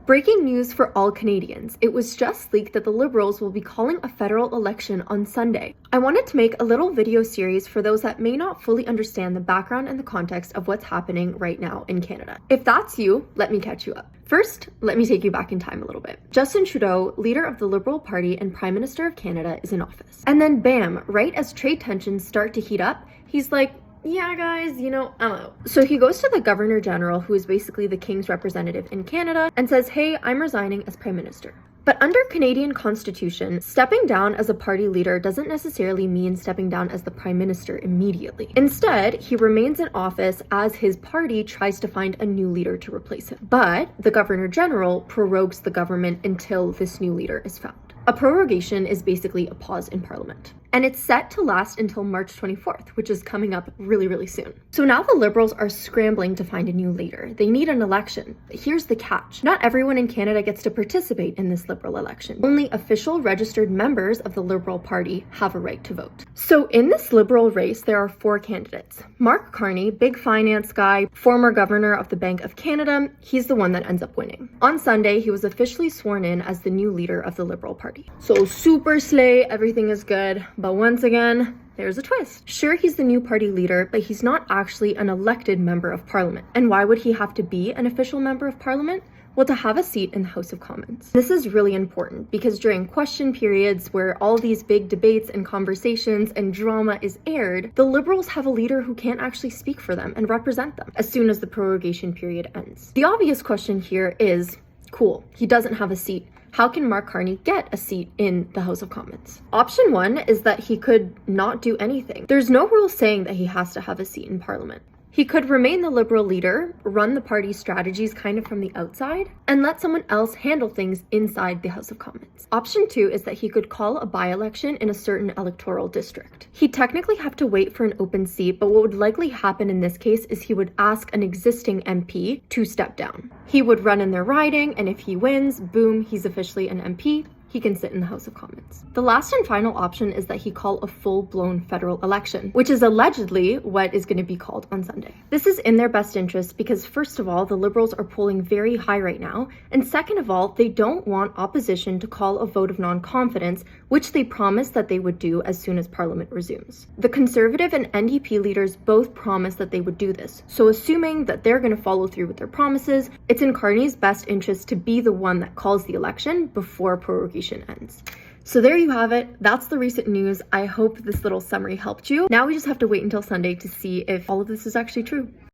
Breaking news for all Canadians. It was just leaked that the Liberals will be calling a federal election on Sunday. I wanted to make a little video series for those that may not fully understand the background and the context of what's happening right now in Canada. If that's you, let me catch you up. First, let me take you back in time a little bit. Justin Trudeau, leader of the Liberal Party and Prime Minister of Canada, is in office. And then bam, right as trade tensions start to heat up, he's like, yeah, guys, I'm out. So he goes to the Governor General, who is basically the King's representative in Canada, and says, hey, I'm resigning as Prime Minister. But under Canadian Constitution, stepping down as a party leader doesn't necessarily mean stepping down as the Prime Minister immediately. Instead, he remains in office as his party tries to find a new leader to replace him. But the Governor General prorogues the government until this new leader is found. A prorogation is basically a pause in Parliament. And it's set to last until March 24th, which is coming up really, really soon. So now the Liberals are scrambling to find a new leader. They need an election. Here's the catch. Not everyone in Canada gets to participate in this Liberal election. Only official registered members of the Liberal Party have a right to vote. So in this Liberal race, there are 4 candidates. Mark Carney, big finance guy, former governor of the Bank of Canada, he's the one that ends up winning. On Sunday, he was officially sworn in as the new leader of the Liberal Party. So super slay, everything is good. But once again, there's a twist. Sure, he's the new party leader, but he's not actually an elected member of Parliament. And why would he have to be an official member of Parliament? Well, to have a seat in the House of Commons. This is really important because during question periods where all these big debates and conversations and drama is aired, the Liberals have a leader who can't actually speak for them and represent them as soon as the prorogation period ends. The obvious question here is, cool, he doesn't have a seat. How can Mark Carney get a seat in the House of Commons? Option 1 is that he could not do anything. There's no rule saying that he has to have a seat in Parliament. He could remain the Liberal leader, run the party's strategies kind of from the outside, and let someone else handle things inside the House of Commons. Option 2 is that he could call a by-election in a certain electoral district. He'd technically have to wait for an open seat, but what would likely happen in this case is he would ask an existing MP to step down. He would run in their riding, and if he wins, boom, he's officially an MP. He can sit in the House of Commons. The last and final option is that he call a full-blown federal election, which is allegedly what is going to be called on Sunday. This is in their best interest because first of all, the Liberals are polling very high right now, and second of all, they don't want opposition to call a vote of non-confidence, which they promised that they would do as soon as Parliament resumes. The Conservative and NDP leaders both promised that they would do this, so assuming that they're going to follow through with their promises, it's in Carney's best interest to be the one that calls the election before prorogation ends. So there you have it. That's the recent news. I hope this little summary helped you. Now we just have to wait until Sunday to see if all of this is actually true.